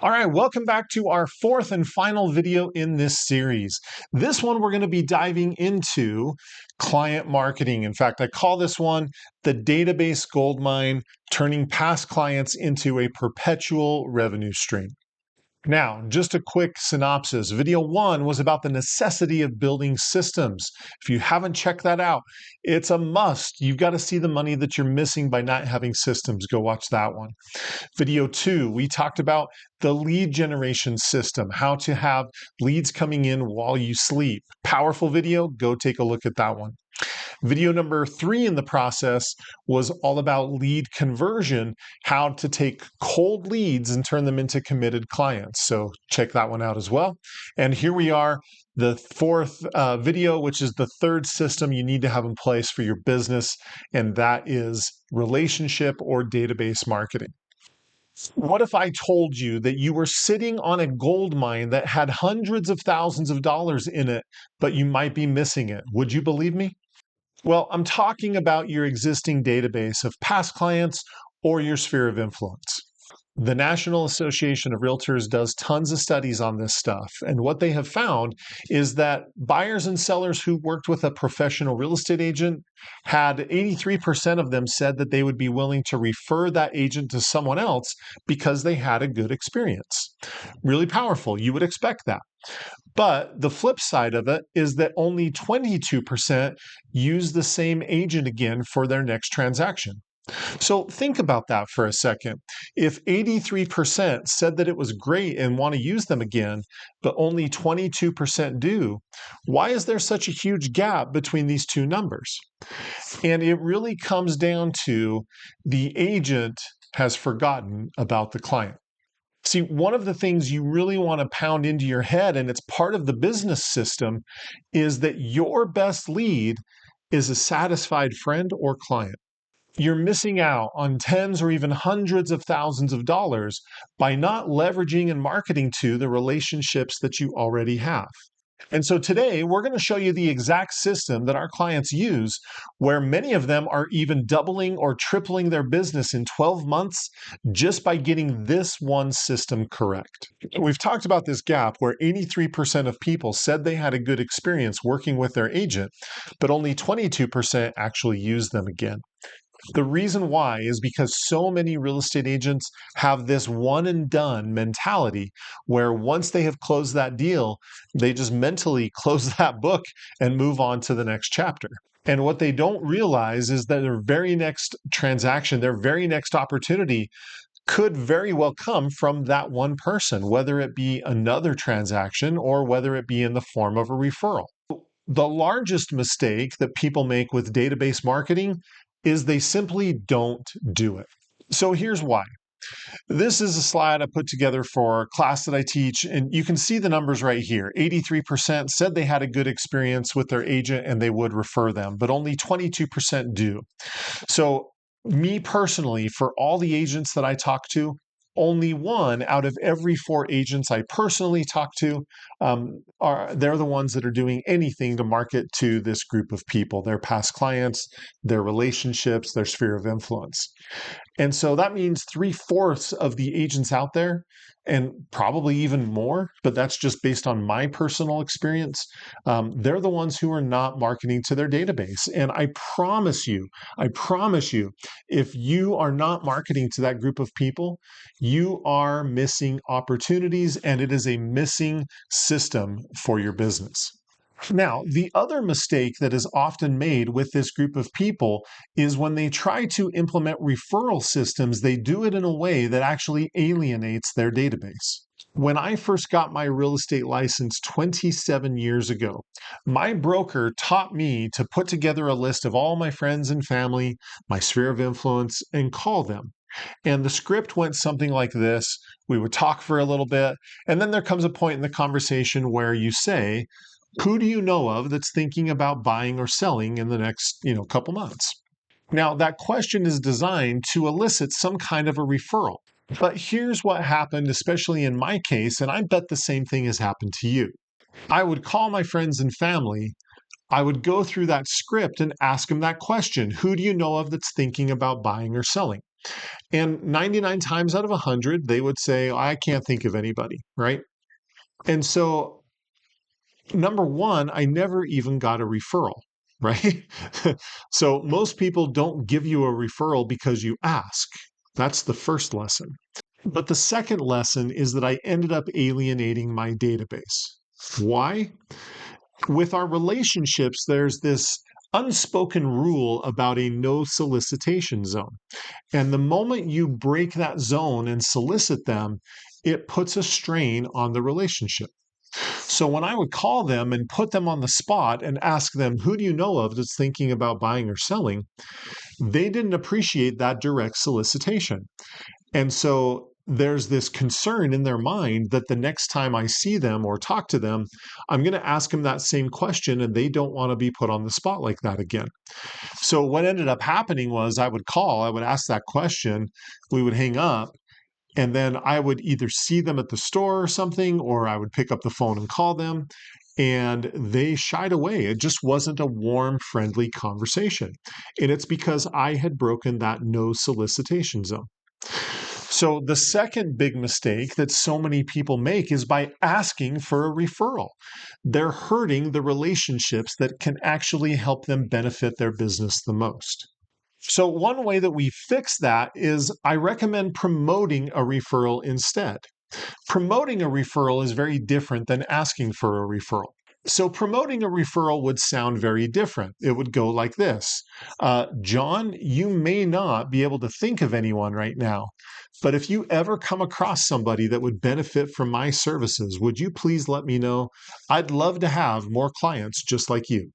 All right, welcome back to our fourth and final video in this series. This one, we're going to be diving into client marketing. In fact, I call this one the database goldmine, turning past clients into a perpetual revenue stream. Now, just a quick synopsis. Video one was about the necessity of building systems. If you haven't checked that out, it's a must. You've got to see the money that you're missing by not having systems. Go watch that one. Video two, we talked about the lead generation system, how to have leads coming in while you sleep. Powerful video. Go take a look at that one. Video number three in the process was all about lead conversion, how to take cold leads and turn them into committed clients. So check that one out as well. And here we are, the fourth video, which is the third system you need to have in place for your business, and that is relationship or database marketing. What if I told you that you were sitting on a gold mine that had hundreds of thousands of dollars in it, but you might be missing it? Would you believe me? Well, I'm talking about your existing database of past clients or your sphere of influence. The National Association of Realtors does tons of studies on this stuff. And what they have found is that buyers and sellers who worked with a professional real estate agent had 83% of them said that they would be willing to refer that agent to someone else because they had a good experience. Really powerful. You would expect that. But the flip side of it is that only 22% use the same agent again for their next transaction. So think about that for a second. If 83% said that it was great and want to use them again, but only 22% do, why is there such a huge gap between these two numbers? And it really comes down to the agent has forgotten about the client. See, one of the things you really want to pound into your head, and it's part of the business system, is that your best lead is a satisfied friend or client. You're missing out on tens or even hundreds of thousands of dollars by not leveraging and marketing to the relationships that you already have. And so today, we're going to show you the exact system that our clients use, where many of them are even doubling or tripling their business in 12 months just by getting this one system correct. We've talked about this gap where 83% of people said they had a good experience working with their agent, but only 22% actually used them again. The reason why is because so many real estate agents have this one and done mentality where once they have closed that deal, they just mentally close that book and move on to the next chapter. And what they don't realize is that their very next transaction, their very next opportunity could very well come from that one person, whether it be another transaction or whether it be in the form of a referral. The largest mistake that people make with database marketing is they simply don't do it. So here's why. This is a slide I put together for a class that I teach, and you can see the numbers right here. 83% said they had a good experience with their agent and they would refer them, but only 22% do. So me personally, for all the agents that I talk to, only one out of every four agents I personally talk to they're the ones that are doing anything to market to this group of people, their past clients, their relationships, their sphere of influence. And so that means 3/4 of the agents out there, and probably even more, but that's just based on my personal experience. They're the ones who are not marketing to their database. And I promise you, if you are not marketing to that group of people, you are missing opportunities, and it is a missing system for your business. Now, the other mistake that is often made with this group of people is when they try to implement referral systems, they do it in a way that actually alienates their database. When I first got my real estate license 27 years ago, my broker taught me to put together a list of all my friends and family, my sphere of influence, and call them. And the script went something like this. We would talk for a little bit, and then there comes a point in the conversation where you say, who do you know of that's thinking about buying or selling in the next, couple months? Now, that question is designed to elicit some kind of a referral. But here's what happened, especially in my case, and I bet the same thing has happened to you. I would call my friends and family. I would go through that script and ask them that question. Who do you know of that's thinking about buying or selling? And 99 times out of 100, they would say, I can't think of anybody, right? And so, number one, I never even got a referral, right? So, most people don't give you a referral because you ask. That's the first lesson. But the second lesson is that I ended up alienating my database. Why? With our relationships, there's this unspoken rule about a no solicitation zone. And the moment you break that zone and solicit them, it puts a strain on the relationship. So when I would call them and put them on the spot and ask them, who do you know of that's thinking about buying or selling? They didn't appreciate that direct solicitation. And so there's this concern in their mind that the next time I see them or talk to them, I'm going to ask them that same question and they don't want to be put on the spot like that again. So what ended up happening was I would ask that question, we would hang up, and then I would either see them at the store or something, or I would pick up the phone and call them. And they shied away. It just wasn't a warm, friendly conversation. And it's because I had broken that no solicitation zone. So, the second big mistake that so many people make is by asking for a referral. They're hurting the relationships that can actually help them benefit their business the most. So, one way that we fix that is I recommend promoting a referral instead. Promoting a referral is very different than asking for a referral. So, promoting a referral would sound very different. It would go like this: John, you may not be able to think of anyone right now, but if you ever come across somebody that would benefit from my services, would you please let me know? I'd love to have more clients just like you.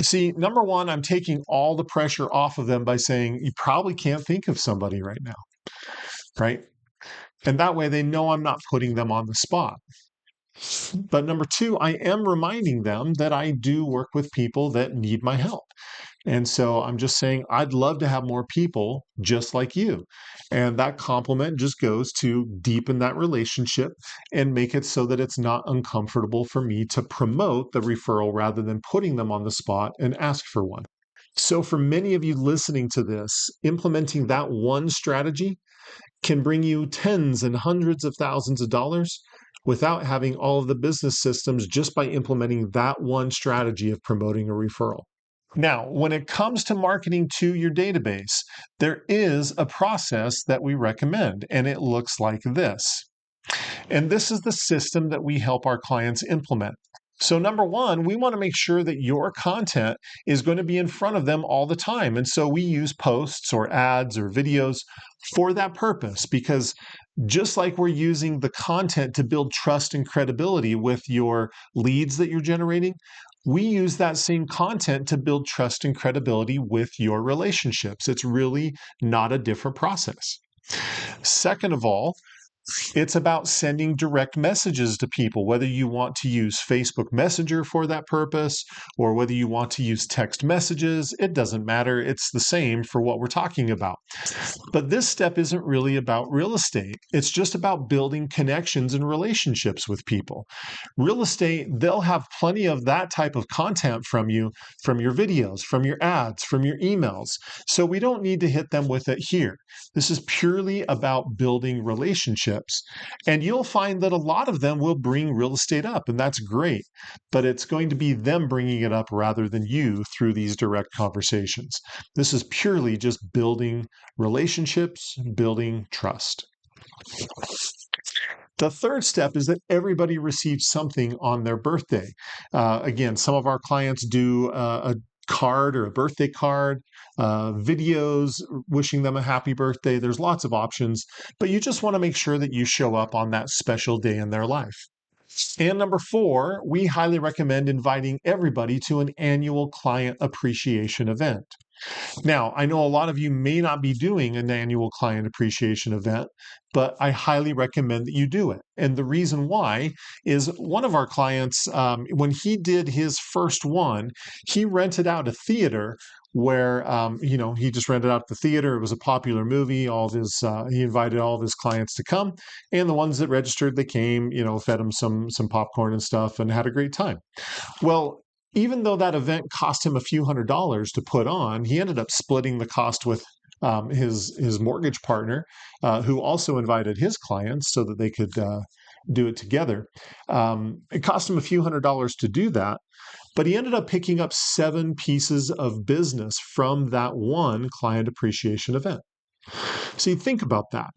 See, number one, I'm taking all the pressure off of them by saying, you probably can't think of somebody right now, right? And that way they know I'm not putting them on the spot. But number two, I am reminding them that I do work with people that need my help. And so I'm just saying, I'd love to have more people just like you. And that compliment just goes to deepen that relationship and make it so that it's not uncomfortable for me to promote the referral rather than putting them on the spot and ask for one. So, for many of you listening to this, implementing that one strategy can bring you tens and hundreds of thousands of dollars without having all of the business systems just by implementing that one strategy of promoting a referral. Now, when it comes to marketing to your database, there is a process that we recommend, and it looks like this. And this is the system that we help our clients implement. So, number one, we want to make sure that your content is going to be in front of them all the time. And so we use posts or ads or videos for that purpose, because just like we're using the content to build trust and credibility with your leads that you're generating, we use that same content to build trust and credibility with your relationships. It's really not a different process. Second of all, it's about sending direct messages to people, whether you want to use Facebook Messenger for that purpose or whether you want to use text messages. It doesn't matter. It's the same for what we're talking about. But this step isn't really about real estate. It's just about building connections and relationships with people. Real estate, they'll have plenty of that type of content from you, from your videos, from your ads, from your emails. So we don't need to hit them with it here. This is purely about building relationships. And you'll find that a lot of them will bring real estate up, and that's great. But it's going to be them bringing it up rather than you through these direct conversations. This is purely just building relationships, building trust. The third step is that everybody receives something on their birthday. Again, some of our clients do a card or a birthday card, videos wishing them a happy birthday. There's lots of options, but you just want to make sure that you show up on that special day in their life. And number four, we highly recommend inviting everybody to an annual client appreciation event. Now, I know a lot of you may not be doing an annual client appreciation event, but I highly recommend that you do it. And the reason why is one of our clients, when he did his first one, he rented out a theater where, he just rented out the theater. It was a popular movie. He invited all of his clients to come, and the ones that registered, they came, fed them some popcorn and stuff, and had a great time. Well, even though that event cost him a few $100s to put on, he ended up splitting the cost with his mortgage partner, who also invited his clients so that they could do it together. It cost him a few $100s to do that, but he ended up picking up 7 pieces of business from that one client appreciation event. See, think about that.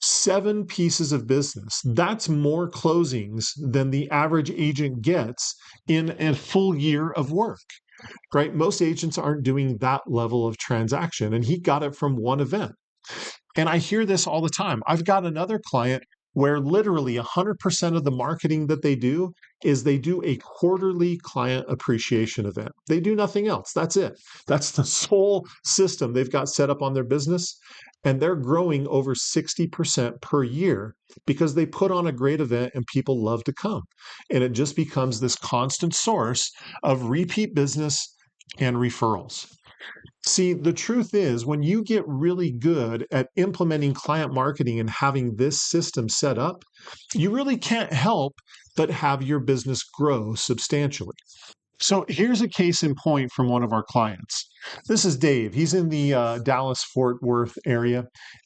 7 pieces of business. That's more closings than the average agent gets in a full year of work, right? Most agents aren't doing that level of transaction, and he got it from one event. And I hear this all the time. I've got another client where literally 100% of the marketing that they do is they do a quarterly client appreciation event. They do nothing else. That's it. That's the sole system they've got set up on their business. And they're growing over 60% per year because they put on a great event and people love to come. And it just becomes this constant source of repeat business and referrals. See, the truth is, when you get really good at implementing client marketing and having this system set up, you really can't help but have your business grow substantially. So here's a case in point from one of our clients. This is Dave. He's in the Dallas-Fort Worth area.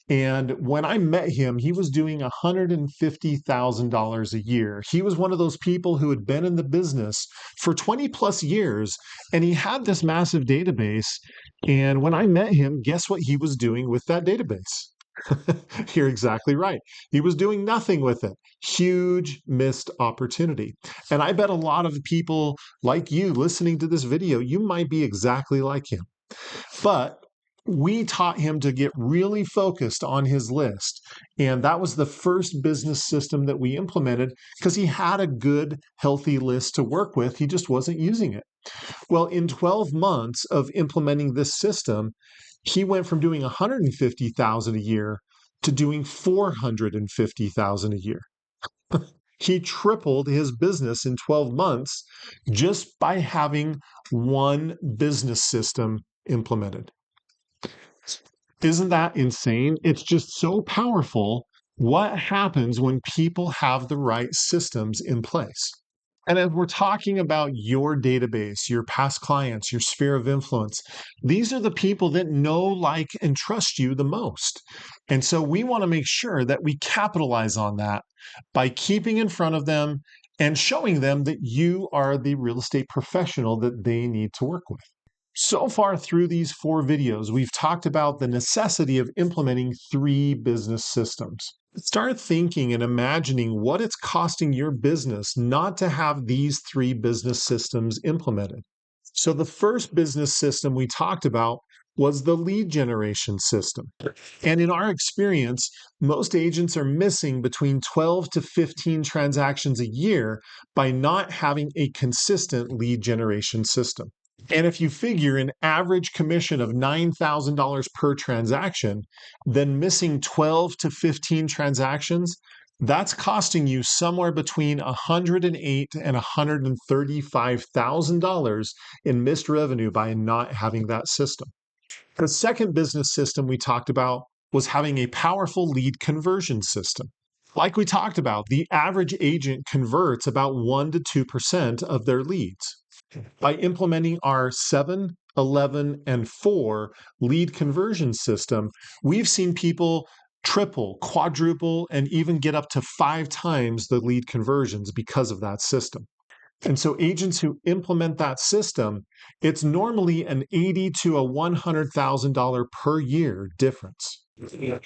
And when I met him, he was doing $150,000 a year. He was one of those people who had been in the business for 20 plus years, and he had this massive database. And when I met him, guess what he was doing with that database? You're exactly right. He was doing nothing with it. Huge missed opportunity. And I bet a lot of people like you listening to this video, you might be exactly like him. But we taught him to get really focused on his list. And that was the first business system that we implemented because he had a good, healthy list to work with. He just wasn't using it. Well, in 12 months of implementing this system, he went from doing 150,000 a year to doing 450,000 a year. He tripled his business in 12 months just by having one business system implemented. Isn't that insane? It's just so powerful what happens when people have the right systems in place. And as we're talking about your database, your past clients, your sphere of influence, these are the people that know, like, and trust you the most. And so we want to make sure that we capitalize on that by keeping in front of them and showing them that you are the real estate professional that they need to work with. So far through these 4 videos, we've talked about the necessity of implementing 3 business systems. Start thinking and imagining what it's costing your business not to have these 3 business systems implemented. So the first business system we talked about was the lead generation system. And in our experience, most agents are missing between 12 to 15 transactions a year by not having a consistent lead generation system. And if you figure an average commission of $9,000 per transaction, then missing 12 to 15 transactions, that's costing you somewhere between $108,000 and $135,000 in missed revenue by not having that system. The second business system we talked about was having a powerful lead conversion system. Like we talked about, the average agent converts about 1 to 2% of their leads. By implementing our 7, 11, and 4 lead conversion system, we've seen people triple, quadruple, and even get up to 5 times the lead conversions because of that system. And so agents who implement that system, it's normally an $80,000 to $100,000 per year difference.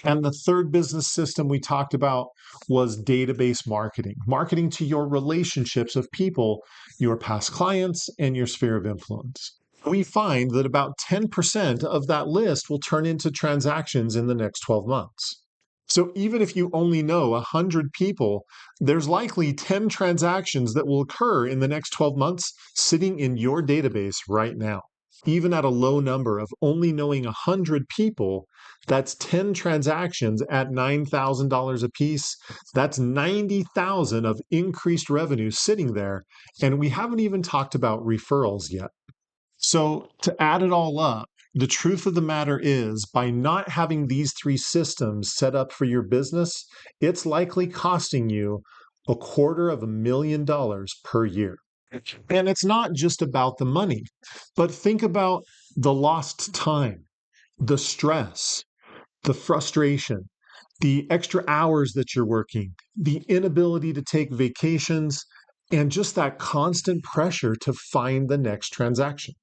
And the third business system we talked about was database marketing, marketing to your relationships of people, your past clients, and your sphere of influence. We find that about 10% of that list will turn into transactions in the next 12 months. So even if you only know 100 people, there's likely 10 transactions that will occur in the next 12 months sitting in your database right now. Even at a low number of only knowing 100 people, that's 10 transactions at $9,000 a piece. That's 90,000 of increased revenue sitting there. And we haven't even talked about referrals yet. So to add it all up, the truth of the matter is, by not having these 3 systems set up for your business, it's likely costing you $250,000 per year. And it's not just about the money, but think about the lost time, the stress, the frustration, the extra hours that you're working, the inability to take vacations, and just that constant pressure to find the next transaction.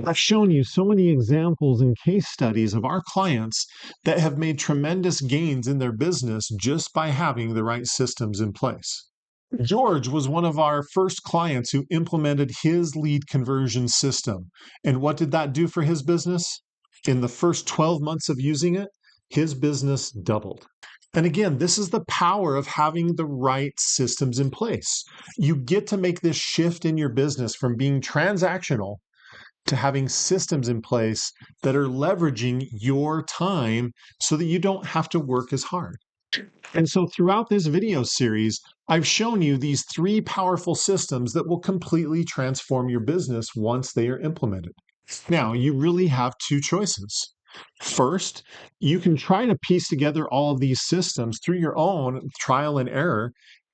I've shown you so many examples and case studies of our clients that have made tremendous gains in their business just by having the right systems in place. George was one of our first clients who implemented his lead conversion system. And what did that do for his business? In the first 12 months of using it, his business doubled. And again, this is the power of having the right systems in place. You get to make this shift in your business from being transactional to having systems in place that are leveraging your time so that you don't have to work as hard. And so throughout this video series, I've shown you these three powerful systems that will completely transform your business once they are implemented. Now, you really have two choices. First, you can try to piece together all of these systems through your own trial and error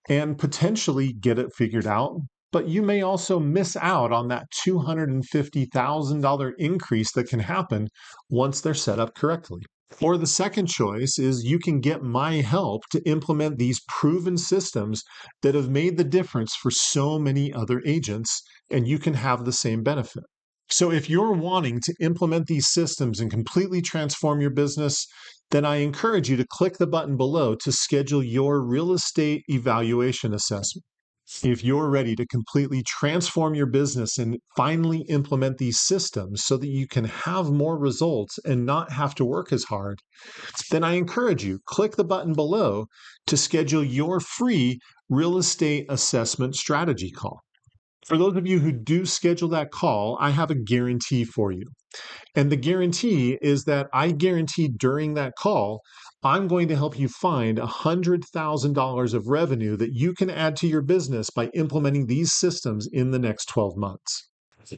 and potentially get it figured out. But you may also miss out on that $250,000 increase that can happen once they're set up correctly. Or the second choice is you can get my help to implement these proven systems that have made the difference for so many other agents, and you can have the same benefit. So if you're wanting to implement these systems and completely transform your business, then I encourage you to click the button below to schedule your real estate evaluation assessment. If you're ready to completely transform your business and finally implement these systems so that you can have more results and not have to work as hard, then I encourage you, click the button below to schedule your free real estate assessment strategy call. For those of you who do schedule that call, I have a guarantee for you. And the guarantee is that I guarantee during that call, I'm going to help you find $100,000 of revenue that you can add to your business by implementing these systems in the next 12 months.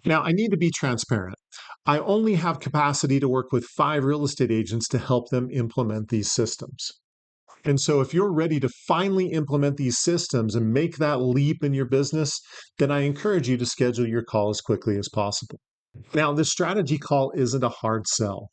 Now, I need to be transparent. I only have capacity to work with 5 real estate agents to help them implement these systems. And so, if you're ready to finally implement these systems and make that leap in your business, then I encourage you to schedule your call as quickly as possible. Now, this strategy call isn't a hard sell.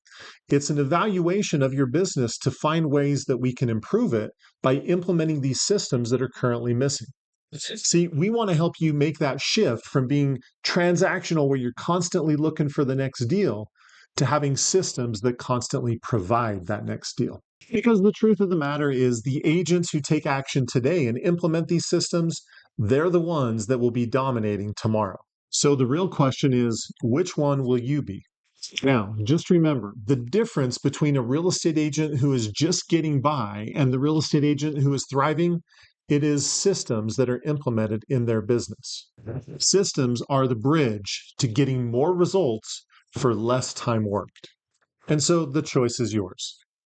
It's an evaluation of your business to find ways that we can improve it by implementing these systems that are currently missing. See, we want to help you make that shift from being transactional, where you're constantly looking for the next deal, to having systems that constantly provide that next deal. Because the truth of the matter is, the agents who take action today and implement these systems, they're the ones that will be dominating tomorrow. So the real question is, which one will you be? Now, just remember, the difference between a real estate agent who is just getting by and the real estate agent who is thriving, it is systems that are implemented in their business. Systems are the bridge to getting more results for less time worked. And so the choice is yours.